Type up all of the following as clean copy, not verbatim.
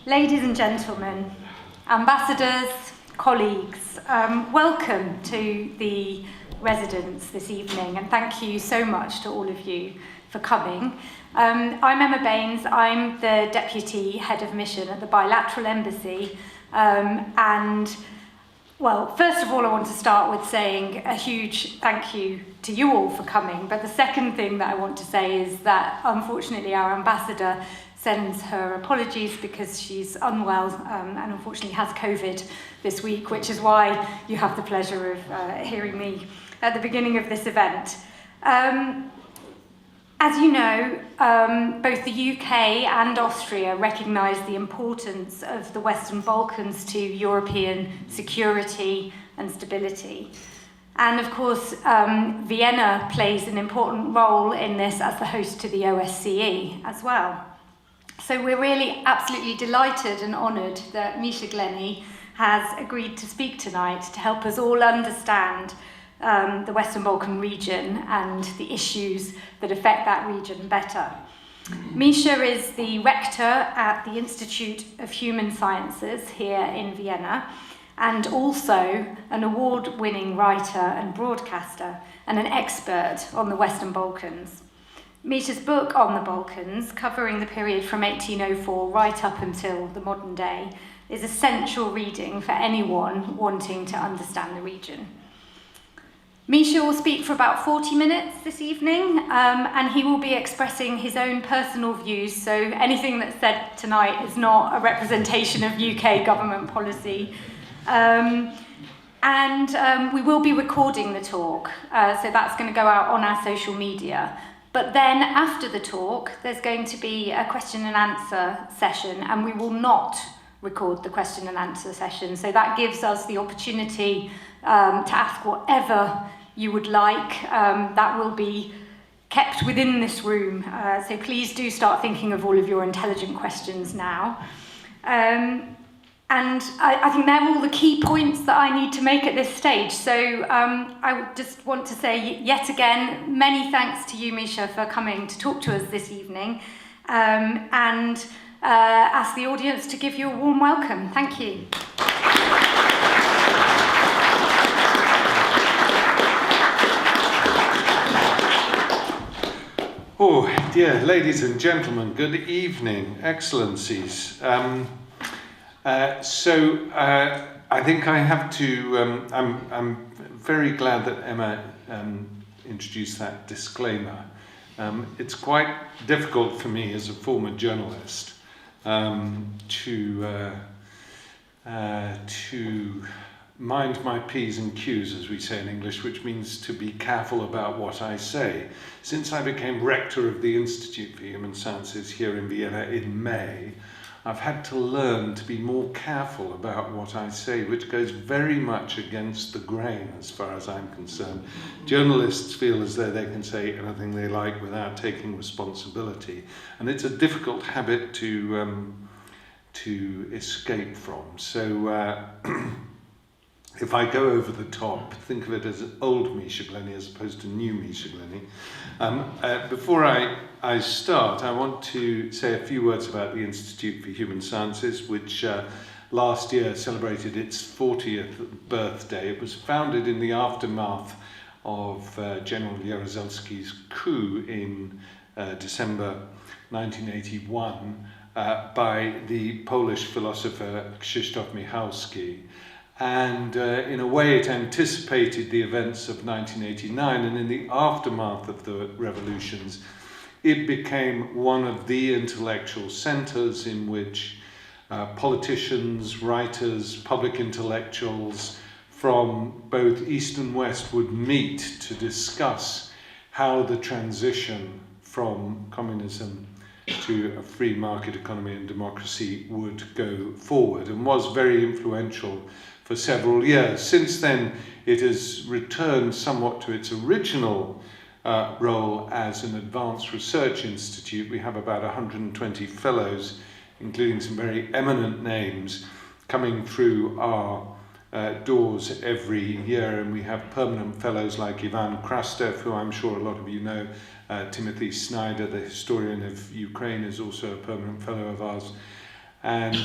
Ladies and gentlemen, ambassadors, colleagues, welcome to the residence this evening, and thank you so much to all of you for coming. I'm Emma Baines. I'm the Deputy Head of Mission at the Bilateral Embassy, and well, first of all, I want to start with saying a huge thank you to you all for coming, but the second thing that I want to say is that unfortunately our ambassador sends her apologies because she's unwell and unfortunately has COVID this week, which is why you have the pleasure of hearing me at the beginning of this event. As you know, both the UK and Austria recognise the importance of the Western Balkans to European security and stability. And of course, Vienna plays an important role in this as the host to the OSCE as well. So we're really absolutely delighted and honoured that Misha Glenny has agreed to speak tonight to help us all understand the Western Balkan region and the issues that affect that region better. Misha is the rector at the Institute of Human Sciences here in Vienna, and also an award-winning writer and broadcaster and an expert on the Western Balkans. Misha's book on the Balkans, covering the period from 1804 right up until the modern day, is essential reading for anyone wanting to understand the region. Misha will speak for about 40 minutes this evening, and he will be expressing his own personal views, so anything that's said tonight is not a representation of UK government policy. We will be recording the talk, so that's going to go out on our social media. But then after the talk, there's going to be a question and answer session, and we will not record the question and answer session. So that gives us the opportunity to ask whatever you would like. That will be kept within this room. So please do start thinking of all of your intelligent questions now. And I think they're all the key points that I need to make at this stage. So I just want to say yet again, many thanks to you, Misha, for coming to talk to us this evening, and ask the audience to give you a warm welcome. Thank you. Oh, dear ladies and gentlemen, good evening, excellencies. I think I have to, I'm very glad that Emma introduced that disclaimer. It's quite difficult for me as a former journalist to mind my P's and Q's, as we say in English, which means to be careful about what I say. Since I became rector of the Institute for Human Sciences here in Vienna in May, I've had to learn to be more careful about what I say, which goes very much against the grain as far as I'm concerned. Journalists feel as though they can say anything they like without taking responsibility, and it's a difficult habit to escape from. So if I go over the top, think of it as old Misha Glenny as opposed to new Misha Glenny. Before I start, I want to say a few words about the Institute for Human Sciences, which last year celebrated its 40th birthday. It was founded in the aftermath of General Jaruzelski's coup in December 1981 by the Polish philosopher Krzysztof Michalski. And in a way it anticipated the events of 1989, and in the aftermath of the revolutions, it became one of the intellectual centres in which politicians, writers, public intellectuals from both East and West would meet to discuss how the transition from communism to a free market economy and democracy would go forward, and was very influential for several years. Since then, it has returned somewhat to its original role as an advanced research institute. We have about 120 fellows, including some very eminent names, coming through our doors every year, and we have permanent fellows like Ivan Krastev, who I'm sure a lot of you know. Timothy Snyder, the historian of Ukraine, is also a permanent fellow of ours. And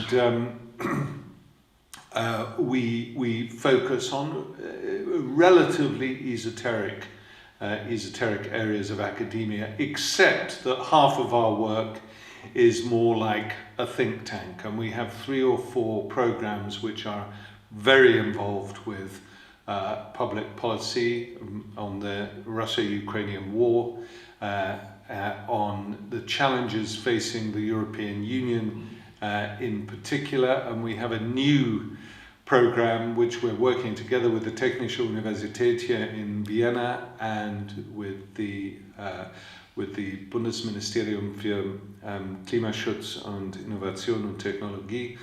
we focus on relatively esoteric areas of academia, except that half of our work is more like a think tank, and we have 3 or 4 programs which are very involved with public policy on the Russia-Ukrainian war, on the challenges facing the European Union in particular, and we have a new program which we're working together with the Technische Universität here in Vienna and with the Bundesministerium für Klimaschutz und Innovation und Technologie,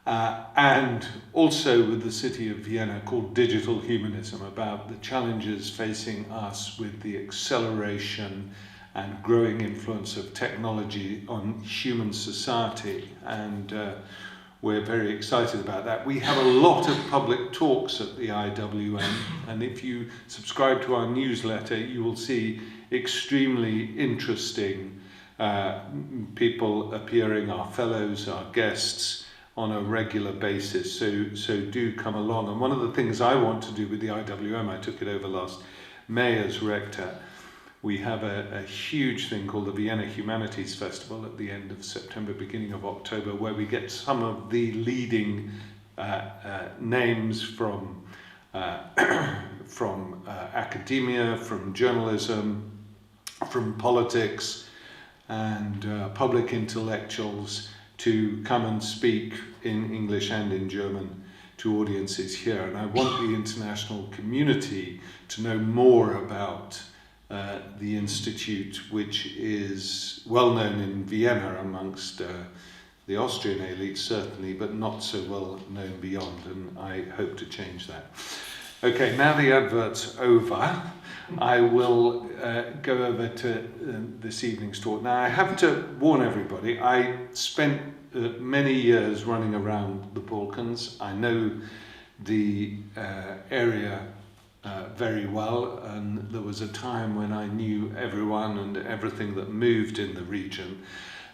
and also with the city of Vienna, called Digital Humanism, about the challenges facing us with the acceleration and growing influence of technology on human society. And we're very excited about that. We have a lot of public talks at the IWM, and if you subscribe to our newsletter, you will see extremely interesting people appearing, our fellows, our guests, on a regular basis. So do come along. And one of the things I want to do with the IWM, I took it over last May as rector, we have a huge thing called the Vienna Humanities Festival at the end of September, beginning of October, where we get some of the leading names from academia, from journalism, from politics, and public intellectuals to come and speak in English and in German to audiences here. And I want the international community to know more about the Institute, which is well known in Vienna amongst the Austrian elite, certainly, but not so well known beyond, and I hope to change that. Okay, now the advert's over. I will go over to this evening's talk. Now, I have to warn everybody, I spent many years running around the Balkans. I know the area very well, and there was a time when I knew everyone and everything that moved in the region.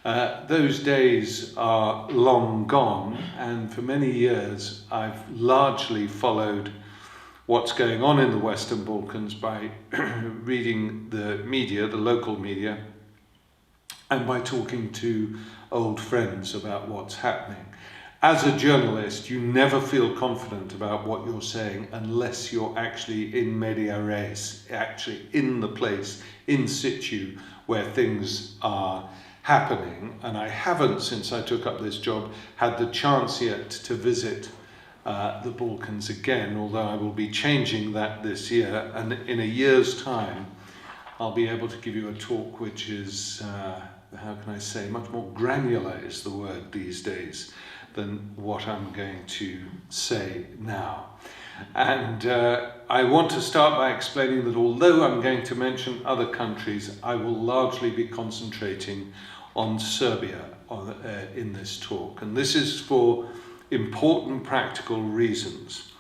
Those days are long gone, and for many years I've largely followed what's going on in the Western Balkans by reading the media, the local media, and by talking to old friends about what's happening. As a journalist, you never feel confident about what you're saying unless you're actually in media res, actually in the place, in situ, where things are happening. And I haven't, since I took up this job, had the chance yet to visit the Balkans again, although I will be changing that this year. And in a year's time, I'll be able to give you a talk which is, how can I say, much more granular is the word these days than what I'm going to say now. And I want to start by explaining that although I'm going to mention other countries, I will largely be concentrating on Serbia in this talk. And this is for important practical reasons.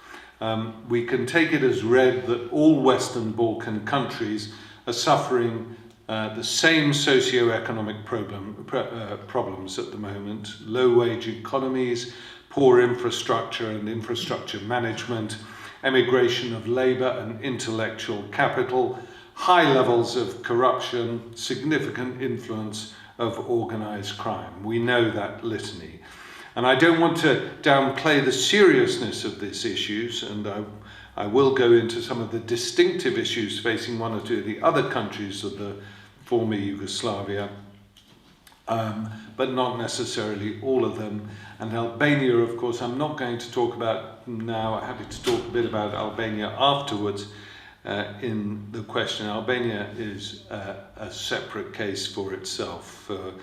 We can take it as read that all Western Balkan countries are suffering the same socio-economic problems at the moment: low-wage economies, poor infrastructure and infrastructure management, emigration of labour and intellectual capital, high levels of corruption, significant influence of organised crime. We know that litany. And I don't want to downplay the seriousness of these issues, and I will go into some of the distinctive issues facing one or two of the other countries of the former Yugoslavia, but not necessarily all of them. And Albania, of course, I'm not going to talk about now. I'm happy to talk a bit about Albania afterwards in the question. Albania is a separate case for itself for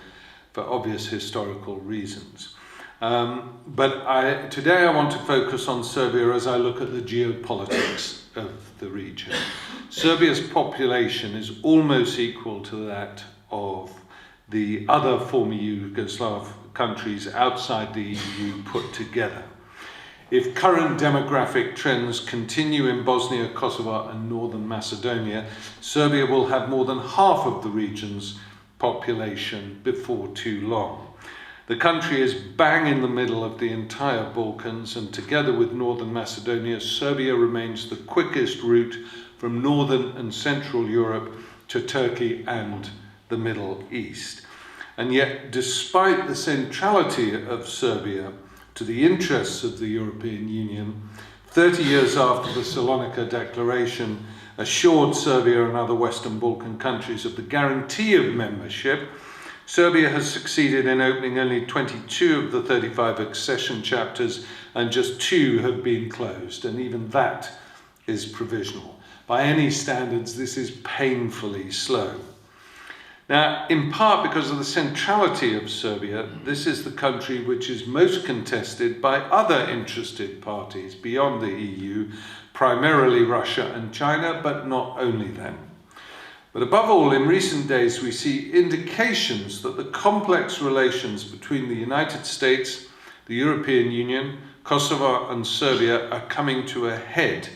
obvious historical reasons. But today I want to focus on Serbia as I look at the geopolitics of the region. Serbia's population is almost equal to that of the other former Yugoslav countries outside the EU put together. If current demographic trends continue in Bosnia, Kosovo and Northern Macedonia, Serbia will have more than half of the region's population before too long. The country is bang in the middle of the entire Balkans, and together with northern Macedonia, Serbia remains the quickest route from northern and central Europe to Turkey and the Middle East. And yet, despite the centrality of Serbia to the interests of the European Union, 30 years after the Salonika Declaration assured Serbia and other Western Balkan countries of the guarantee of membership, Serbia has succeeded in opening only 22 of the 35 accession chapters, and just 2 have been closed, and even that is provisional. By any standards, this is painfully slow. Now, in part because of the centrality of Serbia, this is the country which is most contested by other interested parties beyond the EU, primarily Russia and China, but not only them. But above all, in recent days, we see indications that the complex relations between the United States, the European Union, Kosovo and Serbia are coming to a head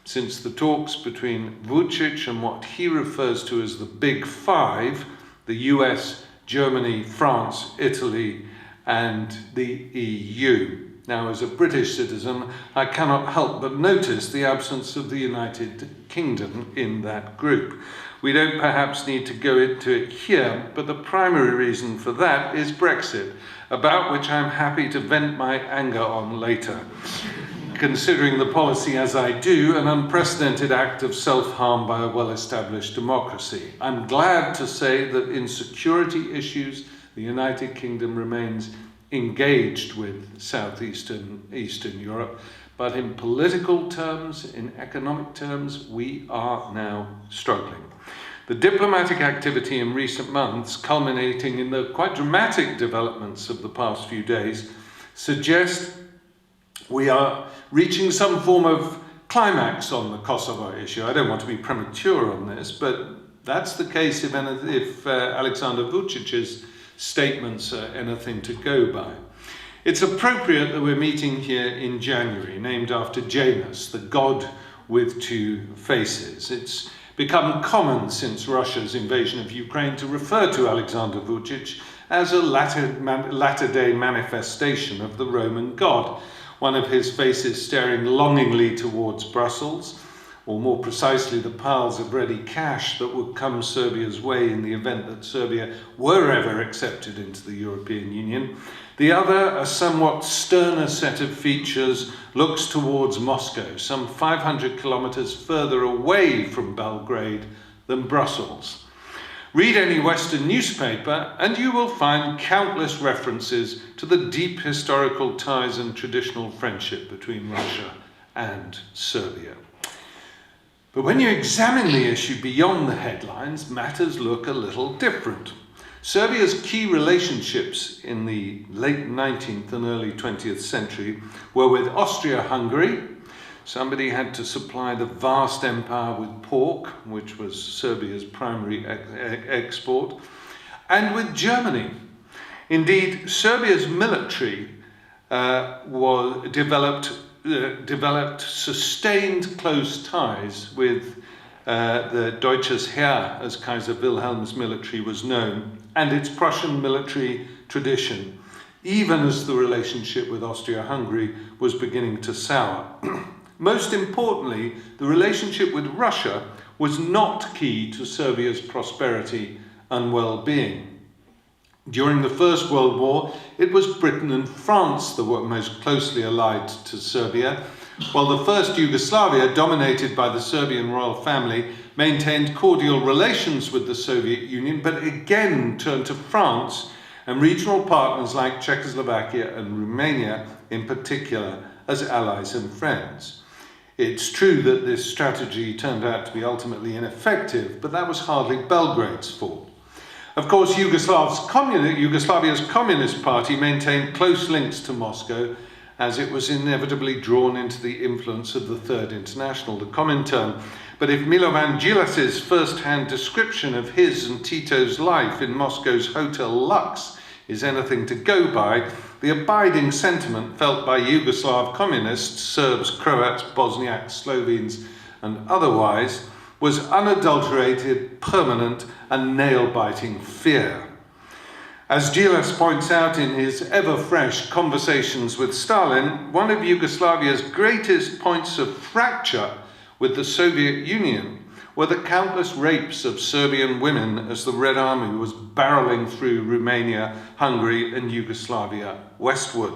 since the talks between Vučić and what he refers to as the Big Five, the US, Germany, France, Italy, and the EU. Now, as a British citizen, I cannot help but notice the absence of the United Kingdom in that group. We don't perhaps need to go into it here, but the primary reason for that is Brexit, about which I'm happy to vent my anger on later. Considering the policy as I do, an unprecedented act of self-harm by a well-established democracy. I'm glad to say that in security issues, the United Kingdom remains engaged with Eastern Europe, but in political terms, in economic terms, we are now struggling. The diplomatic activity in recent months, culminating in the quite dramatic developments of the past few days, suggest we are reaching some form of climax on the Kosovo issue. I don't want to be premature on this, but that's the case if Alexander Vučić's statements are anything to go by. It's appropriate that we're meeting here in January, named after Janus, the god with 2 faces. It's become common since Russia's invasion of Ukraine to refer to Alexander Vučić as a latter-day manifestation of the Roman god, one of his faces staring longingly towards Brussels, or more precisely the piles of ready cash that would come Serbia's way in the event that Serbia were ever accepted into the European Union. The other, a somewhat sterner set of features, looks towards Moscow, some 500 kilometers further away from Belgrade than Brussels. Read any Western newspaper and you will find countless references to the deep historical ties and traditional friendship between Russia and Serbia. But when you examine the issue beyond the headlines, matters look a little different. Serbia's key relationships in the late 19th and early 20th century were with Austria-Hungary. Somebody had to supply the vast empire with pork, which was Serbia's primary export, and with Germany. Indeed, Serbia's military developed sustained close ties with the Deutsches Heer, as Kaiser Wilhelm's military was known, and its Prussian military tradition, even as the relationship with Austria-Hungary was beginning to sour. Most importantly, the relationship with Russia was not key to Serbia's prosperity and well-being. During the First World War, it was Britain and France that were most closely allied to Serbia, while the first Yugoslavia, dominated by the Serbian royal family, maintained cordial relations with the Soviet Union, but again turned to France and regional partners like Czechoslovakia and Romania in particular as allies and friends. It's true that this strategy turned out to be ultimately ineffective, but that was hardly Belgrade's fault. Of course, Yugoslavia's Communist Party maintained close links to Moscow, as it was inevitably drawn into the influence of the Third International, the Comintern. But if Milovan Đilas's first-hand description of his and Tito's life in Moscow's Hotel Lux is anything to go by, the abiding sentiment felt by Yugoslav communists, Serbs, Croats, Bosniaks, Slovenes, and otherwise, was unadulterated, permanent, and nail-biting fear. As Gilas points out in his ever-fresh Conversations with Stalin, one of Yugoslavia's greatest points of fracture with the Soviet Union were the countless rapes of Serbian women as the Red Army was barreling through Romania, Hungary and Yugoslavia westward.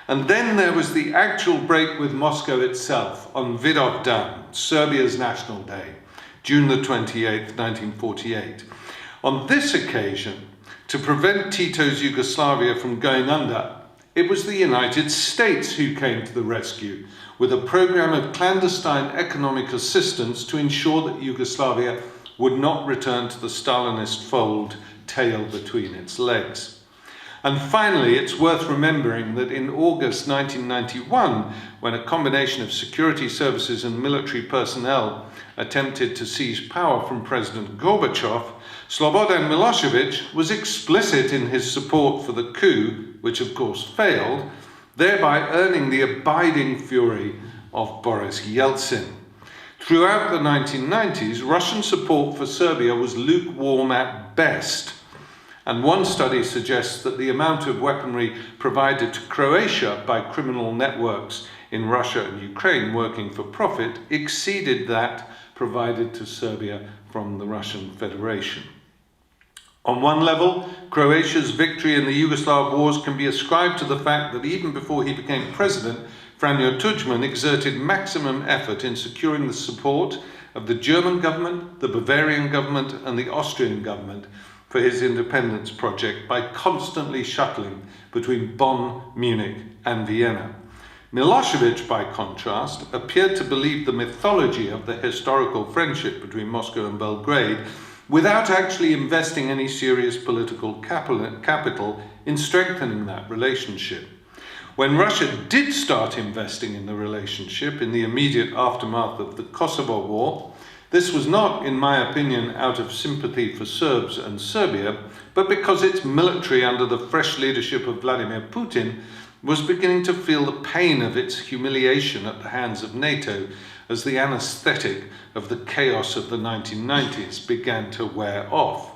And then there was the actual break with Moscow itself on Vidovdan, Serbia's National Day, June the 28th, 1948. On this occasion, to prevent Tito's Yugoslavia from going under, it was the United States who came to the rescue with a program of clandestine economic assistance to ensure that Yugoslavia would not return to the Stalinist fold, tail between its legs. And finally, it's worth remembering that in August 1991, when a combination of security services and military personnel attempted to seize power from President Gorbachev, Slobodan Milosevic was explicit in his support for the coup, which of course failed, thereby earning the abiding fury of Boris Yeltsin. Throughout the 1990s, Russian support for Serbia was lukewarm at best, and one study suggests that the amount of weaponry provided to Croatia by criminal networks in Russia and Ukraine working for profit exceeded that provided to Serbia from the Russian Federation. On one level, Croatia's victory in the Yugoslav wars can be ascribed to the fact that even before he became president, Franjo Tudjman exerted maximum effort in securing the support of the German government, the Bavarian government and the Austrian government for his independence project by constantly shuttling between Bonn, Munich and Vienna. Milosevic, by contrast, appeared to believe the mythology of the historical friendship between Moscow and Belgrade without actually investing any serious political capital in strengthening that relationship. When Russia did start investing in the relationship in the immediate aftermath of the Kosovo War, this was not, in my opinion, out of sympathy for Serbs and Serbia, but because its military under the fresh leadership of Vladimir Putin was beginning to feel the pain of its humiliation at the hands of NATO as the anesthetic of the chaos of the 1990s began to wear off.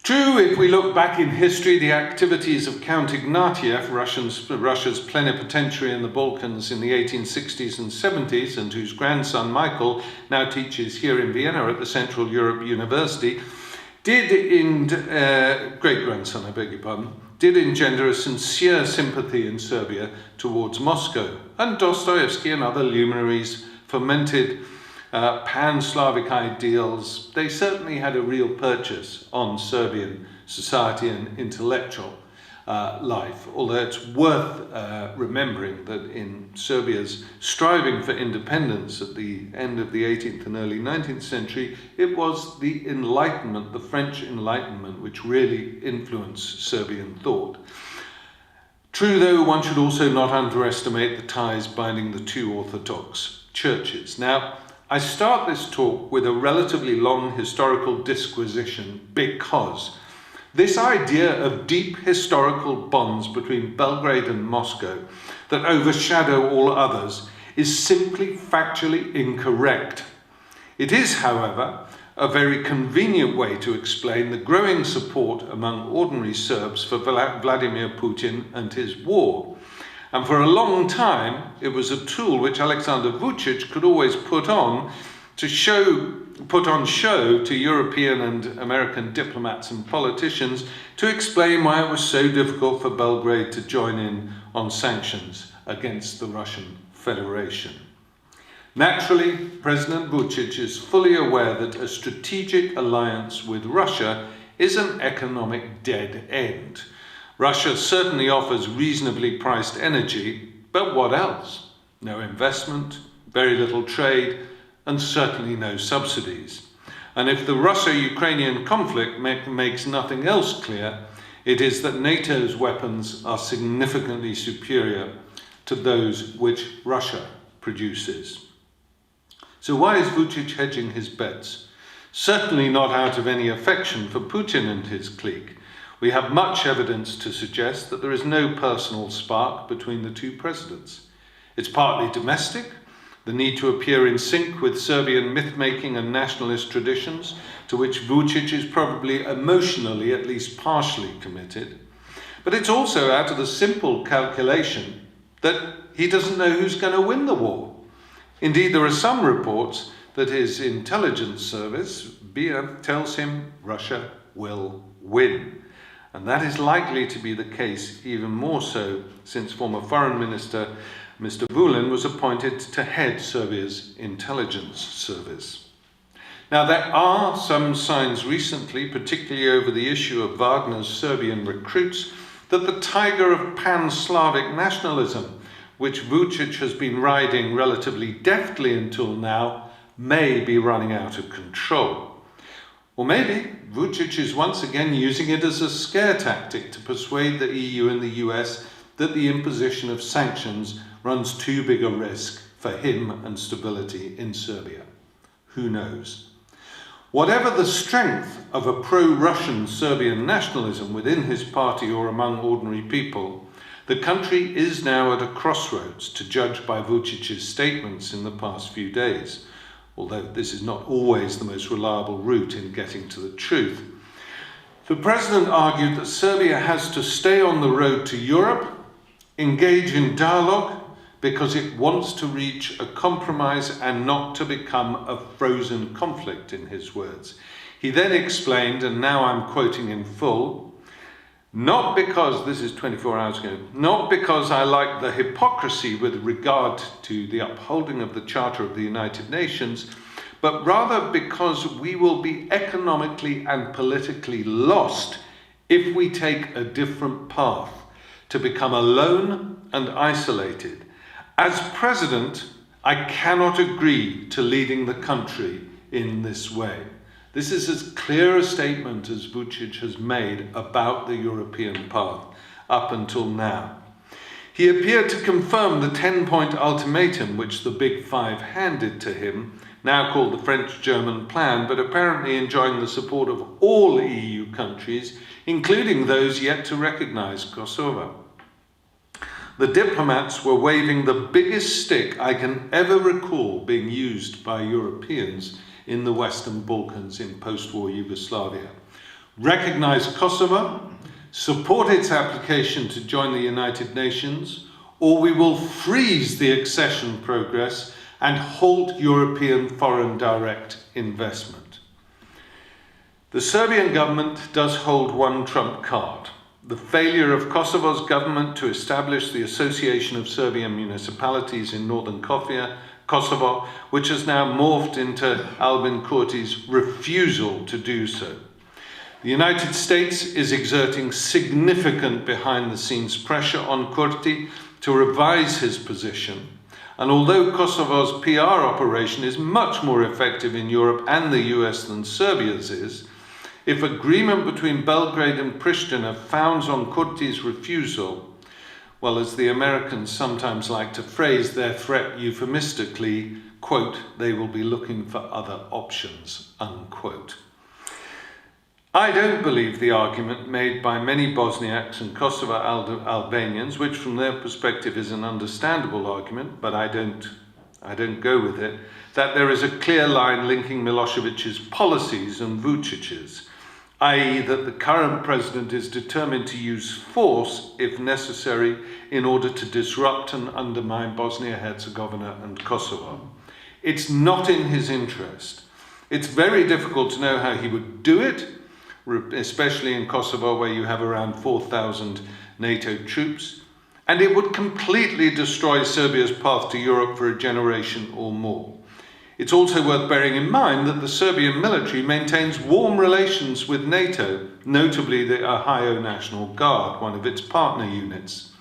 True, if we look back in history, the activities of Count Ignatieff, Russia's plenipotentiary in the Balkans in the 1860s and 70s, and whose grandson Michael now teaches here in Vienna at the Central Europe University, did engender a sincere sympathy in Serbia towards Moscow. And Dostoevsky and other luminaries fomented pan-Slavic ideals. They certainly had a real purchase on Serbian society and intellectual life, although it's worth remembering that in Serbia's striving for independence at the end of the 18th and early 19th century, it was the Enlightenment, the French Enlightenment, which really influenced Serbian thought. True, though, one should also not underestimate the ties binding the two Orthodox churches. Now, I start this talk with a relatively long historical disquisition because this idea of deep historical bonds between Belgrade and Moscow that overshadow all others is simply factually incorrect. It is, however, a very convenient way to explain the growing support among ordinary Serbs for Vladimir Putin and his war. And for a long time, it was a tool which Alexander Vučić could always put on show to European and American diplomats and politicians to explain why it was so difficult for Belgrade to join in on sanctions against the Russian Federation. Naturally, President Vučić is fully aware that a strategic alliance with Russia is an economic dead end. Russia certainly offers reasonably priced energy, but what else? No investment, very little trade, and certainly no subsidies. And if the Russia-Ukrainian conflict makes nothing else clear, it is that NATO's weapons are significantly superior to those which Russia produces. So why is Vučić hedging his bets? Certainly not out of any affection for Putin and his clique. We have much evidence to suggest that there is no personal spark between the two presidents. It's partly domestic, the need to appear in sync with Serbian myth-making and nationalist traditions, to which Vučić is probably emotionally at least partially committed. But it's also out of the simple calculation that he doesn't know who's going to win the war. Indeed, there are some reports that his intelligence service, BIA, tells him Russia will win. And that is likely to be the case even more so since former Foreign Minister Mr. Vulin was appointed to head Serbia's intelligence service. Now, there are some signs recently, particularly over the issue of Wagner's Serbian recruits, that the tiger of pan-Slavic nationalism, which Vučić has been riding relatively deftly until now, may be running out of control. Or maybe Vučić is once again using it as a scare tactic to persuade the EU and the US that the imposition of sanctions runs too big a risk for him and stability in Serbia. Who knows? Whatever the strength of a pro-Russian Serbian nationalism within his party or among ordinary people, the country is now at a crossroads to judge by Vučić's statements in the past few days, although this is not always the most reliable route in getting to the truth. The president argued that Serbia has to stay on the road to Europe, engage in dialogue, because it wants to reach a compromise and not to become a frozen conflict, in his words. He then explained, and now I'm quoting in full, not because, this is 24 hours ago, not because I like the hypocrisy with regard to the upholding of the Charter of the United Nations, but rather because we will be economically and politically lost if we take a different path, to become alone and isolated. As president, I cannot agree to leading the country in this way. This is as clear a statement as Vučić has made about the European path up until now. He appeared to confirm the 10-point ultimatum which the Big Five handed to him, now called the French-German Plan, but apparently enjoying the support of all EU countries, including those yet to recognize Kosovo. The diplomats were waving the biggest stick I can ever recall being used by Europeans in the Western Balkans in post-war Yugoslavia. Recognize Kosovo, support its application to join the United Nations, or we will freeze the accession progress and halt European foreign direct investment. The Serbian government does hold one trump card: the failure of Kosovo's government to establish the Association of Serbian Municipalities in northern Kosovo, which has now morphed into Albin Kurti's refusal to do so. The United States is exerting significant behind-the-scenes pressure on Kurti to revise his position, and although Kosovo's PR operation is much more effective in Europe and the US than Serbia's is, if agreement between Belgrade and Pristina founds on Kurti's refusal, well, as the Americans sometimes like to phrase their threat euphemistically, quote, they will be looking for other options, unquote. I don't believe the argument made by many Bosniaks and Kosovo Albanians, which from their perspective is an understandable argument, but I don't go with it, that there is a clear line linking Milosevic's policies and Vučić's, i.e. that the current president is determined to use force, if necessary, in order to disrupt and undermine Bosnia-Herzegovina and Kosovo. It's not in his interest. It's very difficult to know how he would do it, especially in Kosovo, where you have around 4,000 NATO troops, and it would completely destroy Serbia's path to Europe for a generation or more. It's also worth bearing in mind that the Serbian military maintains warm relations with NATO, notably the Ohio National Guard, one of its partner units.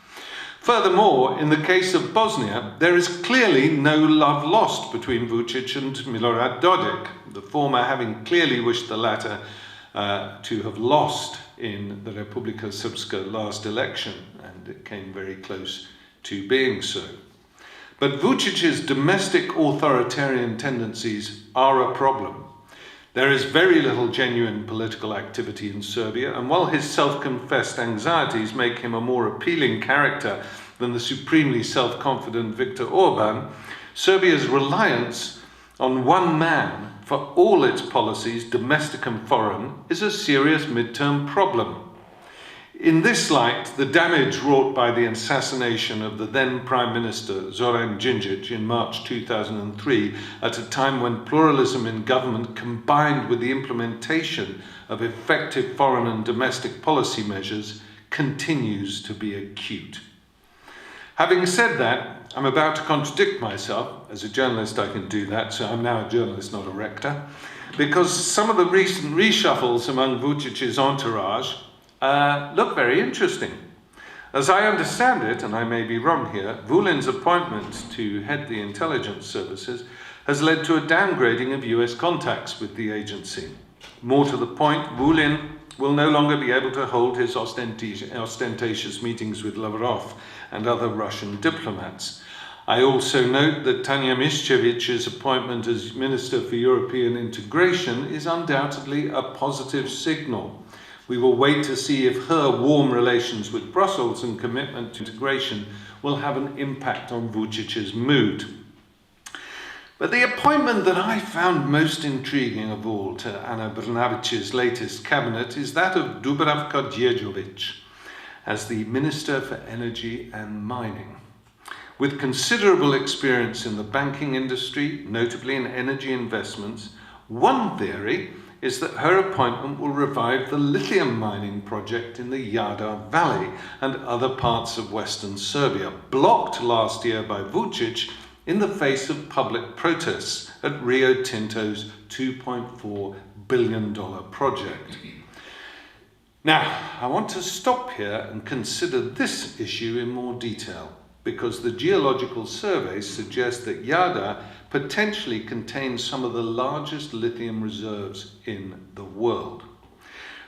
Furthermore, in the case of Bosnia, there is clearly no love lost between Vučić and Milorad Dodik, the former having clearly wished the latter to have lost in the Republika Srpska last election, and it came very close to being so. But Vučić's domestic authoritarian tendencies are a problem. There is very little genuine political activity in Serbia, and while his self-confessed anxieties make him a more appealing character than the supremely self-confident Viktor Orban, Serbia's reliance on one man for all its policies, domestic and foreign, is a serious midterm problem. In this light, the damage wrought by the assassination of the then Prime Minister Zoran Djindjic in March 2003, at a time when pluralism in government combined with the implementation of effective foreign and domestic policy measures, continues to be acute. Having said that, I'm about to contradict myself. As a journalist, I can do that, so I'm now a journalist, not a rector, because some of the recent reshuffles among Vucic's entourage look very interesting. As I understand it, and I may be wrong here, Vulin's appointment to head the intelligence services has led to a downgrading of US contacts with the agency. More to the point, Vulin will no longer be able to hold his ostentatious meetings with Lavrov and other Russian diplomats. I also note that Tanja Miščević's appointment as Minister for European Integration is undoubtedly a positive signal. We will wait to see if her warm relations with Brussels and commitment to integration will have an impact on Vucic's mood. But the appointment that I found most intriguing of all to Ana Brnabić's latest cabinet is that of Dubravka Đeđović as the Minister for Energy and Mining. With considerable experience in the banking industry, notably in energy investments, one theory is that her appointment will revive the lithium mining project in the Jadar Valley and other parts of Western Serbia, blocked last year by Vučić in the face of public protests at Rio Tinto's $2.4 billion project. Now, I want to stop here and consider this issue in more detail, because the geological surveys suggest that Jadar potentially contains some of the largest lithium reserves in the world.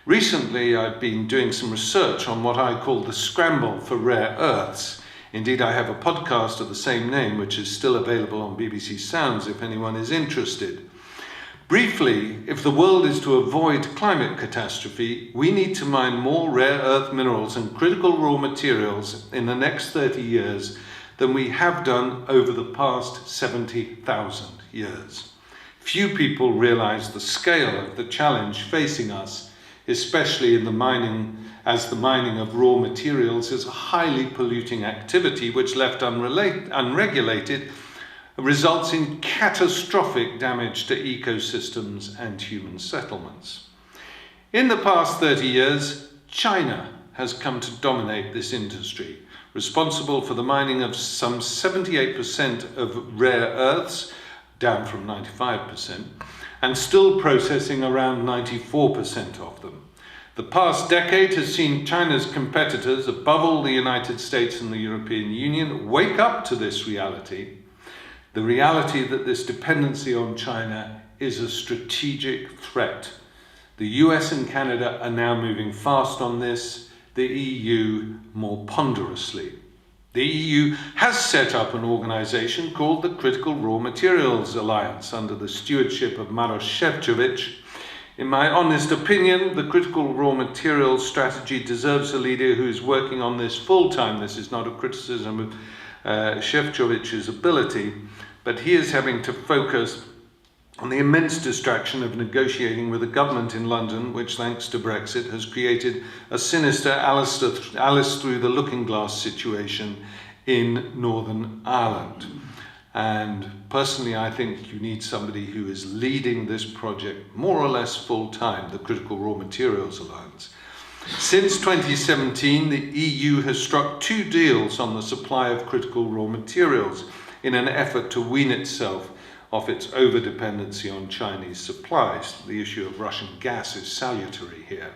Recently, I've been doing some research on what I call the Scramble for rare earths. Indeed, I have a podcast of the same name, which is still available on BBC Sounds if anyone is interested. Briefly, if the world is to avoid climate catastrophe, we need to mine more rare earth minerals and critical raw materials in the next 30 years than we have done over the past 70,000 years. Few people realize the scale of the challenge facing us, especially in the mining of raw materials is a highly polluting activity which, left unregulated, results in catastrophic damage to ecosystems and human settlements. In the past 30 years, China has come to dominate this industry, responsible for the mining of some 78% of rare earths, down from 95%, and still processing around 94% of them. The past decade has seen China's competitors, above all the United States and the European Union, wake up to this reality, the reality that this dependency on China is a strategic threat. The US and Canada are now moving fast on this, the EU more ponderously. The EU has set up an organisation called the Critical Raw Materials Alliance under the stewardship of Maroš Šefčovič. In my honest opinion, the critical raw materials strategy deserves a leader who is working on this full-time. This is not a criticism of Šefčovič's ability, but he is having to focus on the immense distraction of negotiating with a government in London, which, thanks to Brexit, has created a sinister Alice through the looking glass situation in Northern Ireland. And personally, I think you need somebody who is leading this project more or less full-time, the Critical Raw Materials Alliance. Since 2017, the EU has struck 2 deals on the supply of critical raw materials in an effort to wean itself off its over-dependency on Chinese supplies. The issue of Russian gas is salutary here.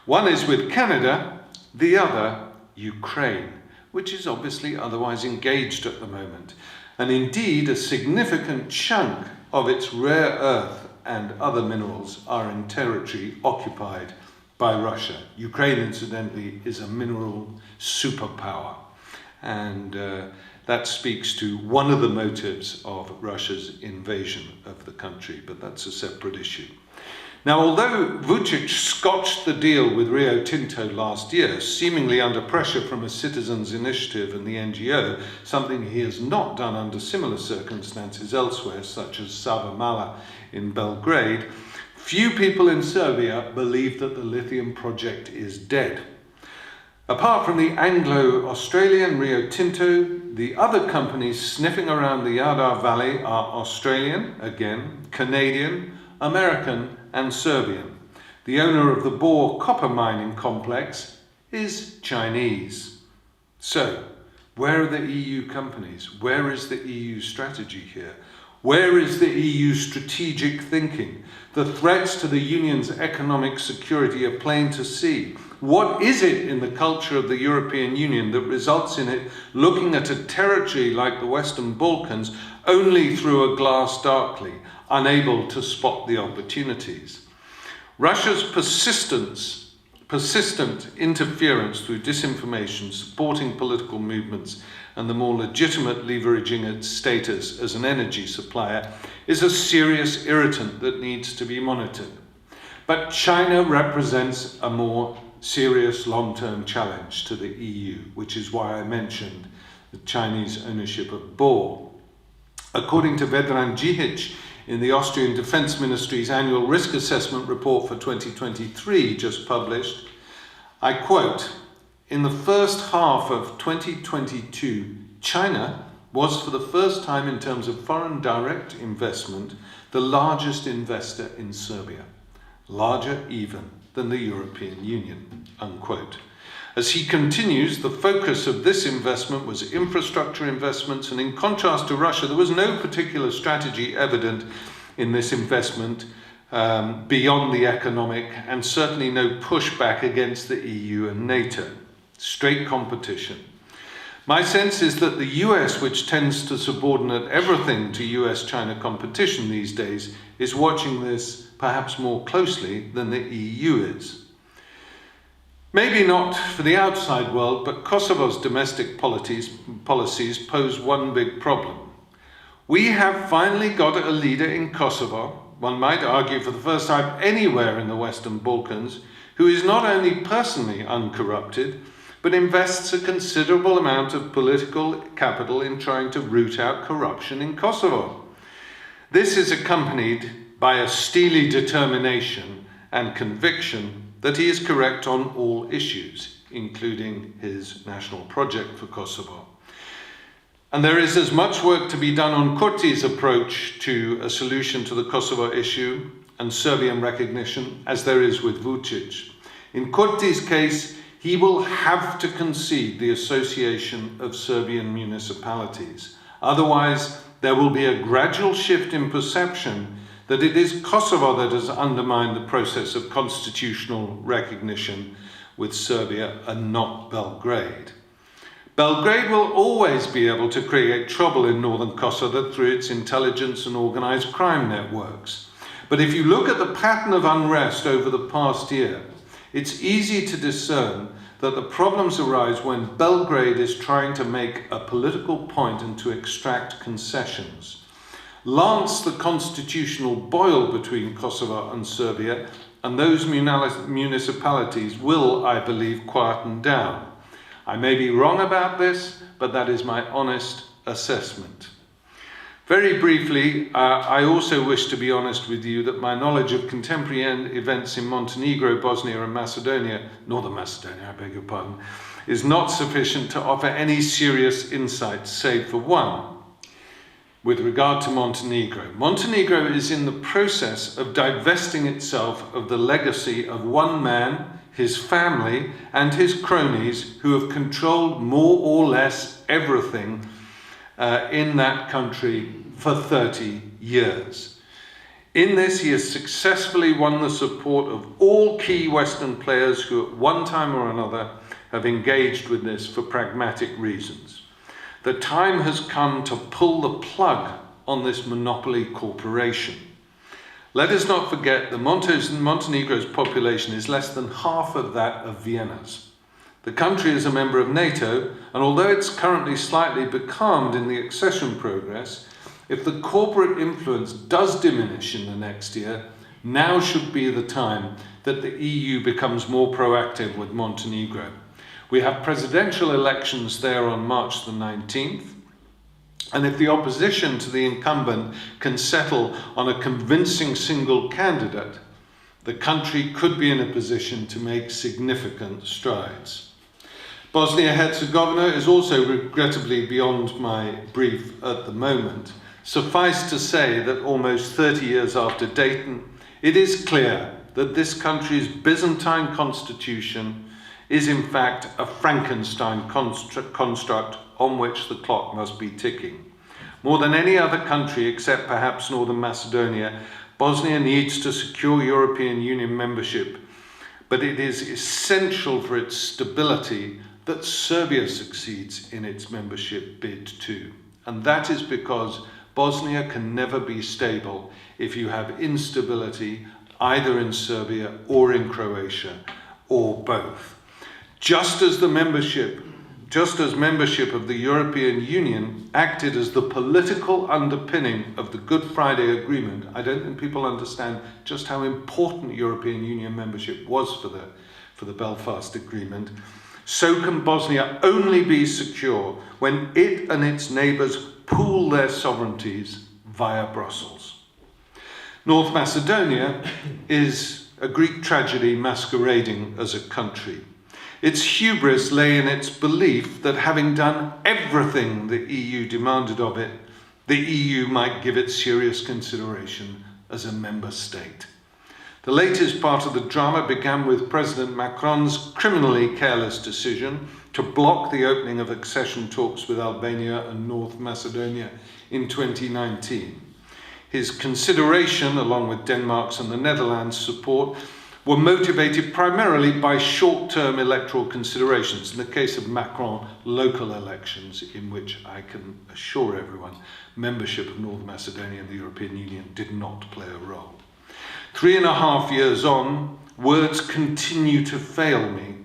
One is with Canada, the other Ukraine, which is obviously otherwise engaged at the moment. And indeed, a significant chunk of its rare earth and other minerals are in territory occupied by Russia. Ukraine, incidentally, is a mineral superpower. And that speaks to one of the motives of Russia's invasion of the country, but that's a separate issue. Now, although Vučić scotched the deal with Rio Tinto last year, seemingly under pressure from a citizens' initiative and the NGO, something he has not done under similar circumstances elsewhere, such as Savamala in Belgrade, few people in Serbia believe that the lithium project is dead. Apart from the Anglo-Australian Rio Tinto, the other companies sniffing around the Jadar Valley are Australian, again, Canadian, American and Serbian. The owner of the Bor copper mining complex is Chinese. So, where are the EU companies? Where is the EU strategy here? Where is the EU strategic thinking? The threats to the Union's economic security are plain to see. What is it in the culture of the European Union that results in it looking at a territory like the Western Balkans only through a glass darkly, unable to spot the opportunities? Russia's persistent interference through disinformation, supporting political movements, and the more legitimate leveraging its status as an energy supplier is a serious irritant that needs to be monitored. But China represents a more serious long-term challenge to the EU, which is why I mentioned the Chinese ownership of Bor. According to Vedran Džihić, in the Austrian Defence Ministry's annual risk assessment report for 2023, just published, I quote, "In the first half of 2022, China was for the first time in terms of foreign direct investment, the largest investor in Serbia, larger even than the European Union," unquote. As he continues, the focus of this investment was infrastructure investments, and in contrast to Russia, there was no particular strategy evident in this investment beyond the economic, and certainly no pushback against the EU and NATO. Straight competition. My sense is that the US, which tends to subordinate everything to US-China competition these days, is watching this perhaps more closely than the EU is. Maybe not for the outside world, but Kosovo's domestic policies pose one big problem. We have finally got a leader in Kosovo, one might argue for the first time anywhere in the Western Balkans, who is not only personally uncorrupted, but invests a considerable amount of political capital in trying to root out corruption in Kosovo. This is accompanied by a steely determination and conviction that he is correct on all issues, including his national project for Kosovo. And there is as much work to be done on Kurti's approach to a solution to the Kosovo issue and Serbian recognition as there is with Vučić. In Kurti's case, he will have to concede the association of Serbian municipalities. Otherwise, there will be a gradual shift in perception that it is Kosovo that has undermined the process of constitutional recognition with Serbia and not Belgrade. Belgrade will always be able to create trouble in northern Kosovo through its intelligence and organized crime networks. But if you look at the pattern of unrest over the past year, it's easy to discern that the problems arise when Belgrade is trying to make a political point and to extract concessions. Lance the constitutional boil between Kosovo and Serbia, and those municipalities will, I believe, quieten down. I may be wrong about this, but that is my honest assessment. Very briefly, I also wish to be honest with you that my knowledge of contemporary events in Montenegro, Bosnia and Macedonia, Northern Macedonia, I beg your pardon, is not sufficient to offer any serious insight, save for one. With regard to Montenegro, Montenegro is in the process of divesting itself of the legacy of one man, his family, and his cronies who have controlled more or less everything in that country for 30 years. In this, he has successfully won the support of all key Western players who at one time or another have engaged with this for pragmatic reasons. The time has come to pull the plug on this monopoly corporation. Let us not forget that Montenegro's population is less than half of that of Vienna's. The country is a member of NATO, and although it's currently slightly becalmed in the accession progress, if the corporate influence does diminish in the next year, Now should be the time that the EU becomes more proactive with Montenegro. We have presidential elections there on March the 19th, and if the opposition to the incumbent can settle on a convincing single candidate, the country could be in a position to make significant strides. Bosnia-Herzegovina is also regrettably beyond my brief at the moment. Suffice to say that almost 30 years after Dayton, it is clear that this country's Byzantine constitution is in fact a Frankenstein construct on which the clock must be ticking. More than any other country, except perhaps Northern Macedonia, Bosnia needs to secure European Union membership, but it is essential for its stability that Serbia succeeds in its membership bid too. And that is because Bosnia can never be stable if you have instability either in Serbia or in Croatia, or both. Just as membership of the European Union acted as the political underpinning of the Good Friday Agreement, I don't think people understand just how important European Union membership was for the Belfast Agreement. So can Bosnia only be secure when it and its neighbours pool their sovereignties via Brussels. North Macedonia is a Greek tragedy masquerading as a country. Its hubris lay in its belief that having done everything the EU demanded of it, the EU might give it serious consideration as a member state. The latest part of the drama began with President Macron's criminally careless decision to block the opening of accession talks with Albania and North Macedonia in 2019. His consideration, along with Denmark's and the Netherlands' support, were motivated primarily by short-term electoral considerations. In the case of Macron, local elections, in which I can assure everyone membership of North Macedonia in the European Union did not play a role. 3.5 years on, words continue to fail me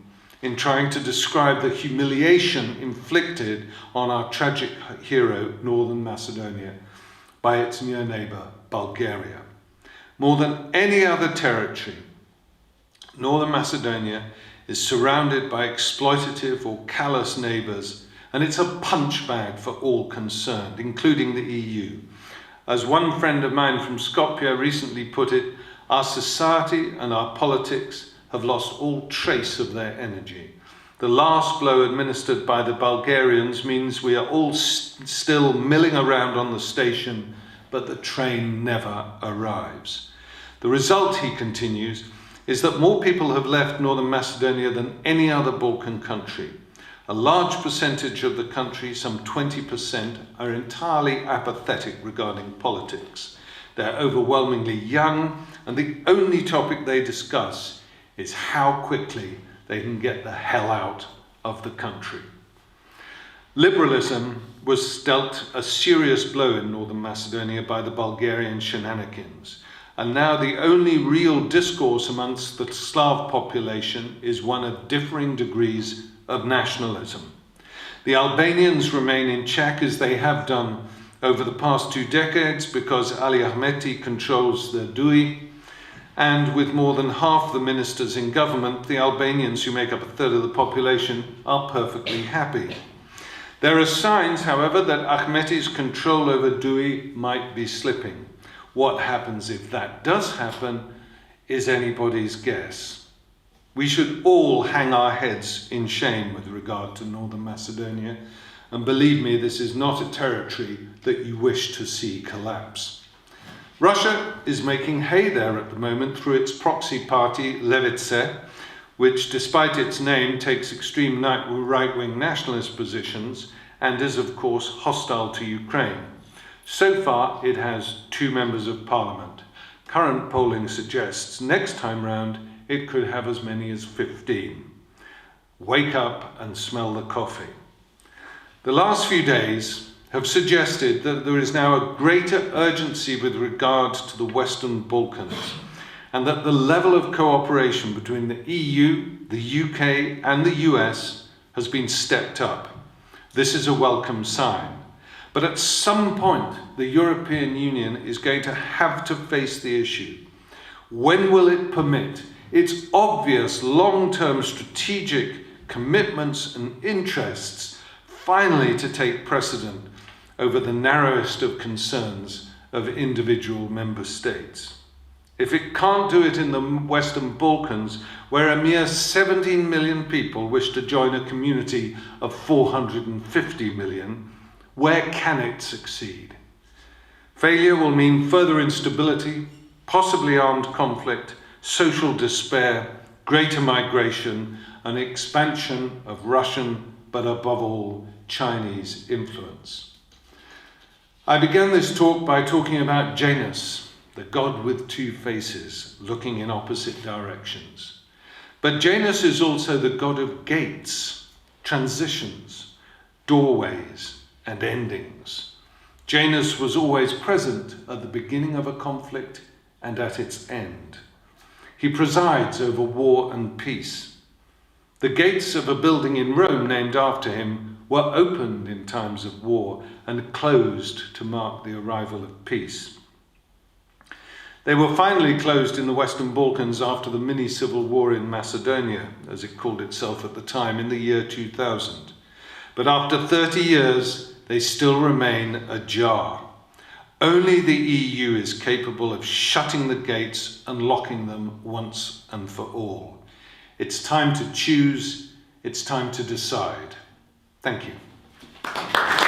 in trying to describe the humiliation inflicted on our tragic hero, Northern Macedonia, by its near neighbour, Bulgaria. More than any other territory, Northern Macedonia is surrounded by exploitative or callous neighbours, and it's a punch bag for all concerned, including the EU. As one friend of mine from Skopje recently put it, our society and our politics have lost all trace of their energy. The last blow administered by the Bulgarians means we are all still milling around on the station, but the train never arrives. The result, he continues, is that more people have left Northern Macedonia than any other Balkan country. A large percentage of the country, some 20%, are entirely apathetic regarding politics. They're overwhelmingly young, and the only topic they discuss is how quickly they can get the hell out of the country. Liberalism was dealt a serious blow in Northern Macedonia by the Bulgarian shenanigans, and now the only real discourse amongst the Slav population is one of differing degrees of nationalism. The Albanians remain in check, as they have done over the past 2 decades, because Ali Ahmeti controls the DUI, and with more than half the ministers in government, the Albanians, who make up 1/3 of the population, are perfectly happy. There are signs, however, that Ahmeti's control over DUI might be slipping. What happens if that does happen is anybody's guess. We should all hang our heads in shame with regard to Northern Macedonia, and believe me, this is not a territory that you wish to see collapse. Russia is making hay there at the moment through its proxy party, Levice, which, despite its name, takes extreme right-wing nationalist positions and is, of course, hostile to Ukraine. So far, it has 2 members of parliament. Current polling suggests next time round it could have as many as 15. Wake up and smell the coffee. The last few days have suggested that there is now a greater urgency with regard to the Western Balkans, and that the level of cooperation between the EU, the UK and the US has been stepped up. This is a welcome sign. But at some point, the European Union is going to have to face the issue. When will it permit its obvious long-term strategic commitments and interests finally to take precedent over the narrowest of concerns of individual member states? If it can't do it in the Western Balkans, where a mere 17 million people wish to join a community of 450 million, where can it succeed? Failure will mean further instability, possibly armed conflict, social despair, greater migration, and expansion of Russian, but above all, Chinese influence. I began this talk by talking about Janus, the god with two faces, looking in opposite directions. But Janus is also the god of gates, transitions, doorways, and endings. Janus was always present at the beginning of a conflict and at its end. He presides over war and peace. The gates of a building in Rome named after him were opened in times of war and closed to mark the arrival of peace. They were finally closed in the Western Balkans after the mini-civil war in Macedonia, as it called itself at the time, in the year 2000. But after 30 years, they still remain ajar. Only the EU is capable of shutting the gates and locking them once and for all. It's time to choose, it's time to decide. Thank you.